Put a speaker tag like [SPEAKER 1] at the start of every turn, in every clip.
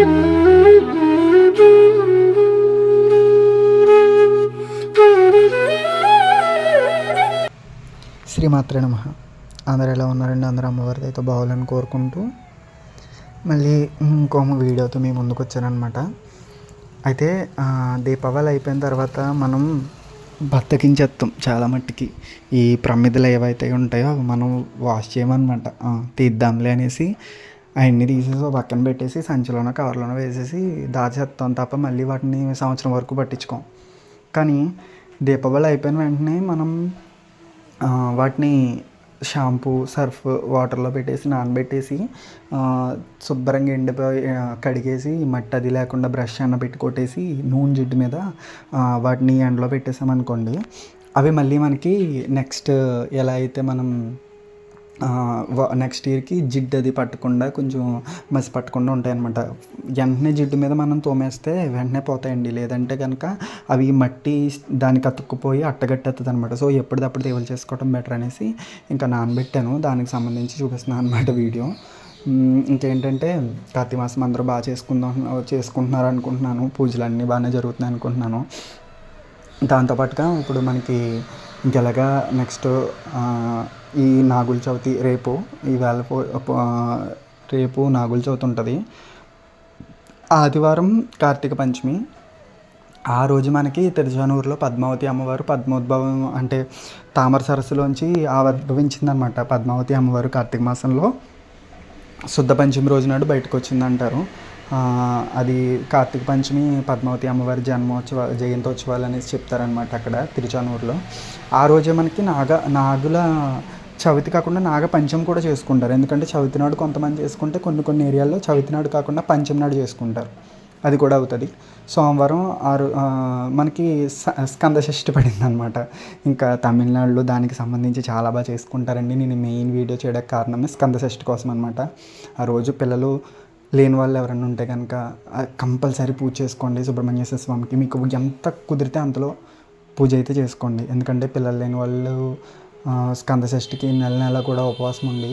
[SPEAKER 1] శ్రీమాత్రే నమః. అందరు ఎలా ఉన్నారండి? అందరూ అమ్మవారిది అయితే బాగోవాలని కోరుకుంటూ మళ్ళీ ఇంకో వీడియోతో మీ ముందుకు వచ్చానమాట. అయితే దీపావళి అయిపోయిన తర్వాత మనం బద్దకించేస్తాం చాలా మట్టికి. ఈ ప్రమిదలు ఏవైతే ఉంటాయో అవి మనం వాష్ చేయమన్నమాట. తీద్దాంలే అనేసి అవన్నీ తీసేసి పక్కన పెట్టేసి సంచిలోనో కవర్లోనో వేసేసి దాచేస్తాం తప్ప మళ్ళీ వాటిని సంవత్సరం వరకు పట్టించుకోం. కానీ దీపావళి అయిపోయిన వెంటనే మనం వాటిని షాంపూ సర్ఫ్ వాటర్లో పెట్టేసి నానబెట్టేసి శుభ్రంగా ఎండిపోయి కడిగేసి మట్టి అది లేకుండా బ్రష్ అన్న పెట్టి కొట్టేసి నూనె జిడ్డు మీద వాటిని ఎండలో పెట్టేసామనుకోండి, అవి మళ్ళీ మనకి నెక్స్ట్ ఎలా అయితే మనం నెక్స్ట్ ఇయర్కి జిడ్డు అది పట్టకుండా కొంచెం మసి పట్టకుండా ఉంటాయి అన్నమాట. వెంటనే జిడ్డు మీద మనం తోమేస్తే వెంటనే పోతాయండి. లేదంటే కనుక అవి మట్టి దానికి అతుక్కుపోయి అట్టగట్టేస్తుంది అనమాట. సో ఎప్పటిదప్పుడు దేవుళ్ళు చేసుకోవడం బెటర్ అనేసి ఇంకా నానబెట్టాను. దానికి సంబంధించి చూపిస్తున్నాను అనమాట వీడియో. ఇంకేంటంటే కార్తీక మాసం అందరూ బాగా చేసుకుంటున్నారు అనుకుంటున్నాను. పూజలు అన్నీ బాగానే జరుగుతున్నాయి అనుకుంటున్నాను. దాంతోపాటుగా ఇప్పుడు మనకి ఇంకెలాగా నెక్స్ట్ ఈ నాగుల చవితి రేపు రేపు నాగుల చవితి ఉంటుంది. ఆదివారం కార్తీక పంచమి. ఆ రోజు మనకి తిరుచానూరులో పద్మావతి అమ్మవారు పద్మోద్భవం అంటే తామర సరస్సులోంచి ఆవిర్భవించిందనమాట. పద్మావతి అమ్మవారు కార్తీక మాసంలో శుద్ధ పంచమి రోజు నాడు బయటకు వచ్చిందంటారు. అది కార్తీక పంచమి పద్మావతి అమ్మవారి జయంతోత్సవాలు అనేసి చెప్తారనమాట అక్కడ తిరుచానూరులో. ఆ రోజే మనకి నాగుల చవితి కాకుండా నాగ పంచమి కూడా చేసుకుంటారు. ఎందుకంటే చవితి నాడు కొంతమంది చేసుకుంటే కొన్ని ఏరియాల్లో చవితి నాడు కాకుండా పంచమి నాడు చేసుకుంటారు. అది కూడా అవుతుంది. సోమవారం మనకి స్కంద షష్ఠి పడింది అనమాట. ఇంకా తమిళనాడులో దానికి సంబంధించి చాలా బాగా చేసుకుంటారండి. నేను మెయిన్ వీడియో చేయడానికి కారణమే స్కంద షష్ఠి కోసం అనమాట. ఆ రోజు పిల్లలు లేని వాళ్ళు ఎవరైనా ఉంటే కనుక కంపల్సరీ పూజ చేసుకోండి సుబ్రహ్మణ్యేశ్వర స్వామికి. మీకు ఎంత కుదిరితే అంతలో పూజ అయితే చేసుకోండి. ఎందుకంటే పిల్లలు లేని వాళ్ళు స్కంద షష్ఠికి నెల కూడా ఉపవాసం ఉండి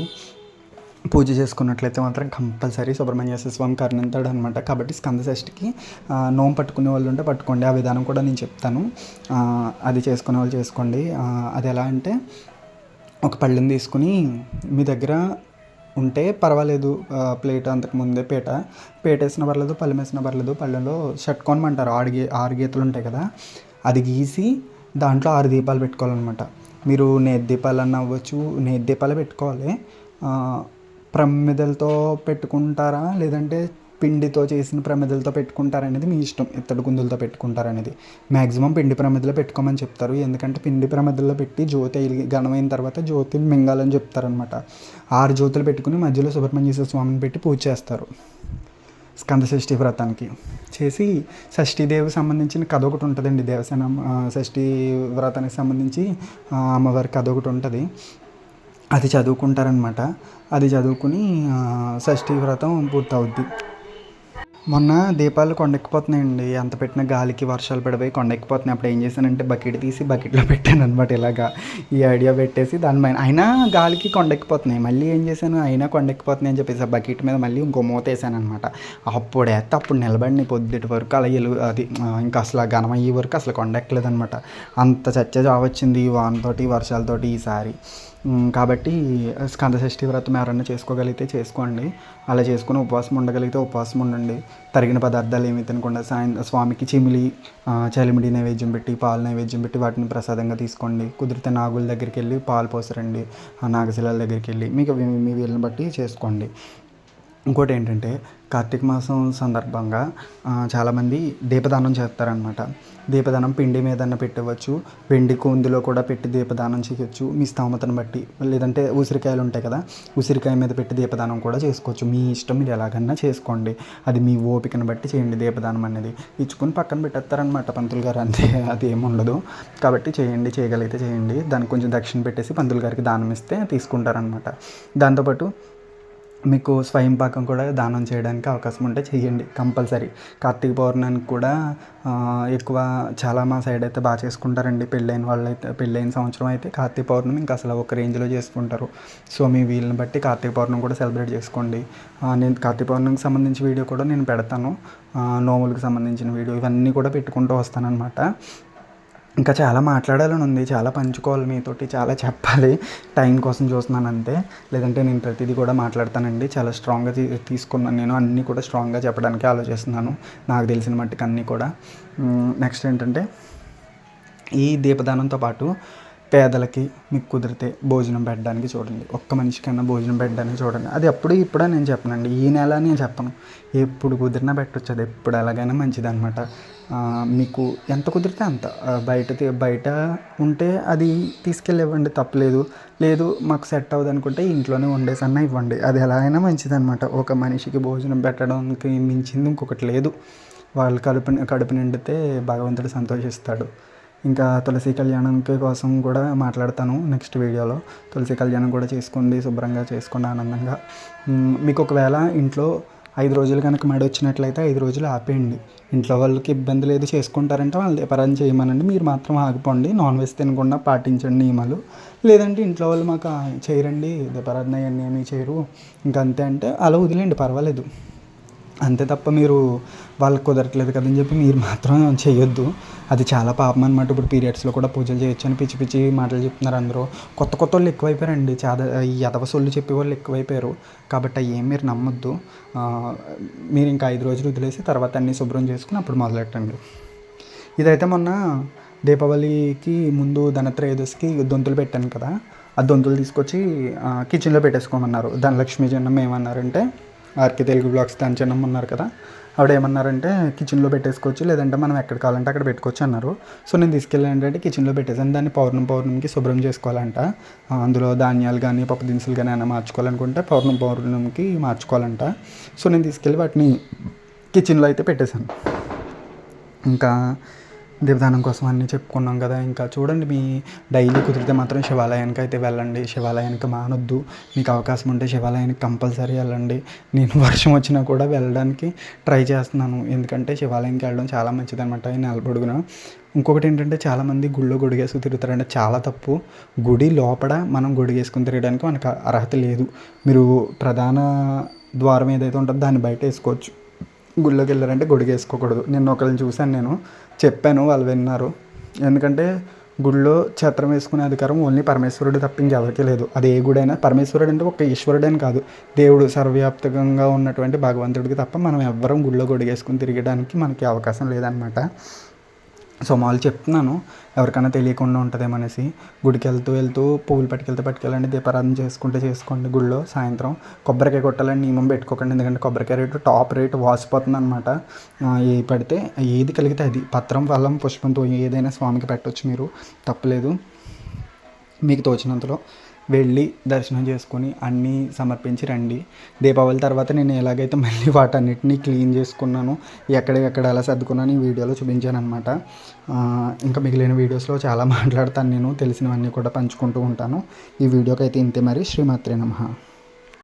[SPEAKER 1] పూజ చేసుకున్నట్లయితే మాత్రం కంపల్సరీ సుబ్రహ్మణ్యేశ్వర స్వామి కరుణిస్తాడు అనమాట. కాబట్టి స్కంద షష్ఠికి నోము పట్టుకునే వాళ్ళు ఉంటే పట్టుకోండి. ఆ విధానం కూడా నేను చెప్తాను. అది చేసుకునే వాళ్ళు చేసుకోండి. అది ఎలా అంటే ఒక పళ్ళెం తీసుకుని మీ దగ్గర ఉంటే పర్వాలేదు, ప్లేట్ అంతకుముందే పీట వేసినా పర్లేదు, పళ్ళెం వేసినా పర్లేదు. పళ్ళెంలో షట్కోణమంటారు, 6 గీతలు ఉంటాయి కదా, అది గీసి దాంట్లో 6 దీపాలు పెట్టుకోవాలన్నమాట. మీరు నేతి దీపాలన్నా అవ్వచ్చు, నేతి దీపాలే పెట్టుకోవాలి. ప్రమిదలతో పెట్టుకుంటారా లేదంటే పిండితో చేసిన ప్రమిదలతో పెట్టుకుంటారనేది మీ ఇష్టం. ఇత్తడి కుందులతో పెట్టుకుంటారనేది మ్యాక్సిమం పిండి ప్రమిదలో పెట్టుకోమని చెప్తారు. ఎందుకంటే పిండి ప్రమిదల్లో పెట్టి జ్యోతి ఘనమైన తర్వాత జ్యోతి మింగాలని చెప్తారనమాట. 6 జ్యోతులు పెట్టుకుని మధ్యలో సుబ్రహ్మణ్యేశ్వర స్వామిని పెట్టి పూజ చేస్తారు స్కంద షష్ఠి వ్రతానికి. చేసి షష్ఠీదేవికి సంబంధించిన కథ ఒకటి ఉంటుందండి. దేవసేన షష్ఠీ వ్రతానికి సంబంధించి అమ్మవారి కథ ఒకటి ఉంటుంది. అది చదువుకుంటారనమాట. అది చదువుకుని షష్ఠీ వ్రతం పూర్తవుద్ది. మొన్న దీపాలు కొండెక్కిపోతున్నాయండి. ఎంత పెట్టినా గాలికి వర్షాలు పడిపోయి కొండెక్కిపోతున్నాయి. అప్పుడు ఏం చేశానంటే బకెట్ తీసి బకెట్లో పెట్టాను అనమాట. ఇలాగా ఈ ఐడియా పెట్టేసి దానిపైన అయినా గాలికి కొండెక్కిపోతున్నాయి. మళ్ళీ ఏం చేశాను, అయినా కొండెక్కిపోతున్నాయి అని చెప్పేసి ఆ బకెట్ మీద మళ్ళీ ఇంకో మూత వేసాను అనమాట. అప్పుడు నిలబడి పొద్దుటి వరకు అలా అది ఇంకా అసలు ఘనం అయ్యే వరకు అసలు కొండెక్కలేదనమాట. అంత చచ్చ వచ్చింది ఈ వానతోటి వర్షాలతోటి ఈసారి. కాబట్టి స్కంద షష్ఠి వ్రతం ఎవరన్నా చేసుకోగలిగితే చేసుకోండి. అలా చేసుకుని ఉపవాసం ఉండగలిగితే ఉపవాసం ఉండండి. తరిగిన పదార్థాలు ఏమీ తినకుండా స్వామికి చలిమిడి నైవేద్యం పెట్టి పాలు నైవేద్యం పెట్టి వాటిని ప్రసాదంగా తీసుకోండి. కుదిరితే నాగుల దగ్గరికి వెళ్ళి పాలు పోసరండి. ఆ నాగశిలాల దగ్గరికి వెళ్ళి మీకు మీ వీళ్ళని బట్టి చేసుకోండి. ఇంకోటి ఏంటంటే కార్తీక మాసం సందర్భంగా చాలామంది దీపదానం చేస్తారనమాట. దీపదానం పిండి మీదన్న పెట్టవచ్చు, వెండి కుందులో కూడా పెట్టి దీపదానం చేయొచ్చు మీ స్తోమతను బట్టి. లేదంటే ఉసిరికాయలు ఉంటాయి కదా, ఉసిరికాయ మీద పెట్టి దీపదానం కూడా చేసుకోవచ్చు. మీ ఇష్టం, మీరు ఎలాగన్నా చేసుకోండి. అది మీ ఓపికను బట్టి చేయండి. దీపదానం అనేది ఇచ్చుకొని పక్కన పెట్టేస్తారనమాట పంతులు గారు, అంతే. అది ఏముండదు. కాబట్టి చేయండి, చేయగలిగితే చేయండి. దానికి కొంచెం దక్షిణ పెట్టేసి పంతులు గారికి దానం ఇస్తే తీసుకుంటారనమాట. దాంతోపాటు మీకు స్వయం పాకం కూడా దానం చేయడానికి అవకాశం ఉంటే చెయ్యండి కంపల్సరీ. కార్తీక పౌర్ణమికి కూడా ఎక్కువ చాలా మా సైడ్ అయితే బాగా చేసుకుంటారండి. పెళ్ళైన వాళ్ళైతే పెళ్ళైన సంవత్సరం అయితే కార్తీక పౌర్ణమి ఇంకా అసలు ఒక రేంజ్లో చేసుకుంటారు. సో మీ వీలుని బట్టి కార్తీక పౌర్ణమి కూడా సెలబ్రేట్ చేసుకోండి. నేను కార్తీక పౌర్ణమికి సంబంధించిన వీడియో కూడా నేను పెడతాను. నోములకు సంబంధించిన వీడియో ఇవన్నీ కూడా పెట్టుకుంటూ వస్తానన్నమాట. ఇంకా చాలా మాట్లాడాలని ఉంది, చాలా పంచుకోవాలి మీతోటి, చాలా చెప్పాలి. టైం కోసం చూస్తున్నాను అంతే, లేదంటే నేను ప్రతిదీ కూడా మాట్లాడతానండి. చాలా స్ట్రాంగ్గా తీసుకున్నాను నేను, అన్నీ కూడా స్ట్రాంగ్గా చెప్పడానికి ఆలోచిస్తున్నాను నాకు తెలిసిన మట్టుకు అన్నీ కూడా. నెక్స్ట్ ఏంటంటే ఈ దీపదానంతో పాటు పేదలకి మీకు కుదిరితే భోజనం పెట్టడానికి చూడండి. ఒక్క మనిషికన్నా భోజనం పెట్టడానికి చూడండి. అది అప్పుడు ఇప్పుడే నేను చెప్పనండి, ఈ నెల నేను చెప్పను, ఎప్పుడు కుదిరినా పెట్టవచ్చు. అది ఎప్పుడు ఎలాగైనా మంచిదన్నమాట. మీకు ఎంత కుదిరితే అంత. బయట ఉంటే అది తీసుకెళ్ళి ఇవ్వండి, తప్పలేదు. లేదు మాకు సెట్ అవ్వదు అనుకుంటే ఇంట్లోనే వండేసి అన్న ఇవ్వండి, అది ఎలా అయినా మంచిదన్నమాట. ఒక మనిషికి భోజనం పెట్టడానికి మించింది ఇంకొకటి లేదు. వాళ్ళు కడుపు నిండితే భగవంతుడు సంతోషిస్తాడు. ఇంకా తులసి కళ్యాణంకి కోసం కూడా మాట్లాడతాను నెక్స్ట్ వీడియోలో. తులసి కళ్యాణం కూడా చేసుకోండి, శుభ్రంగా చేసుకోండి, ఆనందంగా. మీకు ఒకవేళ ఇంట్లో 5 రోజులు కనుక మడి వచ్చినట్లయితే 5 రోజులు ఆపేయండి. ఇంట్లో వాళ్ళకి ఇబ్బంది లేదు, చేసుకుంటారంటే వాళ్ళు దీపారాధన చేయమనండి, మీరు మాత్రం ఆగిపోండి. నాన్ వెజ్ తినకుండా పాటించండి నియమాలు. లేదంటే ఇంట్లో వాళ్ళు మాకు చేయరండి దీపారాధన అవన్నీ ఏమీ చేయరు ఇంకా అంతే అంటే అలా వదిలేండి, పర్వాలేదు. అంతే తప్ప మీరు వాళ్ళకి కుదరట్లేదు కదని చెప్పి మీరు మాత్రం చేయొద్దు. అది చాలా పాపం అనమాట. ఇప్పుడు పీరియడ్స్లో కూడా పూజలు చేయొచ్చు అని పిచ్చి పిచ్చి మాటలు చెప్తున్నారు అందరూ. కొత్త వాళ్ళు ఎక్కువైపోయారండి, చాలా ఈ ఎదవ సొల్లు చెప్పే వాళ్ళు ఎక్కువైపోయారు. కాబట్టి అవి ఏం మీరు నమ్మొద్దు. మీరు ఇంకా 5 రోజులు వదిలేసి తర్వాత అన్నీ శుభ్రం చేసుకుని అప్పుడు మొదలెట్టండి. ఇదైతే మొన్న దీపావళికి ముందు ధనత్రయోదశికి దొంతులు పెట్టాను కదా, ఆ దొంతులు తీసుకొచ్చి కిచెన్లో పెట్టేసుకోమన్నారు. ధనలక్ష్మి జన్నం ఏమన్నారంటే, ఆర్కే తెలుగు బ్లాగ్స్ దాని చిన్నమ్మ ఉన్నారు కదా, ఆవిడ ఏమన్నారంటే కిచెన్లో పెట్టేసుకోవచ్చు, లేదంటే మనం ఎక్కడ కావాలంటే అక్కడ పెట్టుకోవచ్చు అన్నారు. సో నేను తీసుకెళ్ళి ఏంటంటే కిచెన్లో పెట్టేసాను. దాన్ని పౌర్ణమికి శుభ్రం చేసుకోవాలంట. అందులో ధాన్యాలు కానీ పప్పు దినుసులు కానీ ఏమైనా మార్చుకోవాలనుకుంటే పౌర్ణమికి మార్చుకోవాలంట. సో నేను తీసుకెళ్ళి వాటిని కిచెన్లో అయితే పెట్టేశాను. ఇంకా దీపదానం కోసం అన్నీ చెప్పుకున్నాం కదా. ఇంకా చూడండి, మీ డైలీ కుదిరితే మాత్రం శివాలయానికి అయితే వెళ్ళండి. శివాలయానికి మానొద్దు. మీకు అవకాశం ఉంటే శివాలయానికి కంపల్సరీ వెళ్ళండి. నేను వర్షం వచ్చినా కూడా వెళ్ళడానికి ట్రై చేస్తున్నాను, ఎందుకంటే శివాలయానికి వెళ్ళడం చాలా మంచిది అనమాట ఈ నెల పొడుగున. ఇంకొకటి ఏంటంటే చాలామంది గుళ్ళో గొడుగేసుకుని తిరుగుతారంటే చాలా తప్పు. గుడి లోపల మనం గొడుగేసుకుని తిరగడానికి మనకు అర్హత లేదు. మీరు ప్రధాన ద్వారం ఏదైతే ఉంటుందో దాన్ని బయట వేసుకోవచ్చు. గుళ్ళోకి వెళ్ళారంటే గొడుగు వేసుకోకూడదు. నిన్న ఒకరిని చూశాను, నేను చెప్పాను, వాళ్ళు విన్నారు. ఎందుకంటే గుళ్ళో ఛత్రం వేసుకునే అధికారం ఓన్లీ పరమేశ్వరుడు తప్ప ఇంకెవరికీ లేదు. అది ఏ గుడి అయినా, పరమేశ్వరుడు అంటే ఒక ఈశ్వరుడని కాదు, దేవుడు సర్వవ్యాప్తంగా ఉన్నటువంటి భగవంతుడికి తప్ప మనం ఎవ్వరం గుళ్ళో గొడుగేసుకుని తిరగడానికి మనకి అవకాశం లేదనమాట. సో మామూలు చెప్తున్నాను, ఎవరికైనా తెలియకుండా ఉంటుందేమనేసి. గుడికి వెళ్తూ పువ్వులు పట్టుకెళ్ళండి, దీపారాధన చేసుకోండి గుళ్ళో. సాయంత్రం కొబ్బరికాయ కొట్టాలని నియమం పెట్టుకోకండి, ఎందుకంటే కొబ్బరికాయ రేటు టాప్ రేటు వాసిపోతుంది అనమాట. ఏ పడితే ఏది కలిగితే అది, పత్రం ఫలం పుష్పంతో ఏదైనా స్వామికి పెట్టవచ్చు, మీరు తప్పలేదు. మీకు తోచినంతలో వెళ్ళి దర్శనం చేసుకొని అన్నీ సమర్పించి రండి. దీపావళి తర్వాత నేను ఎలాగైతే మళ్ళీ వాటన్నిటిని క్లీన్ చేసుకున్నాను, ఎక్కడ ఎలా సర్దుకున్నాను ఈ వీడియోలో చూపించాను అనమాట. ఇంకా మిగిలిన వీడియోస్లో చాలా మాట్లాడతాను నేను, తెలిసినవన్నీ కూడా పంచుకుంటూ ఉంటాను. ఈ వీడియోకి అయితే ఇంతే మరి. శ్రీమాత్రే నమః.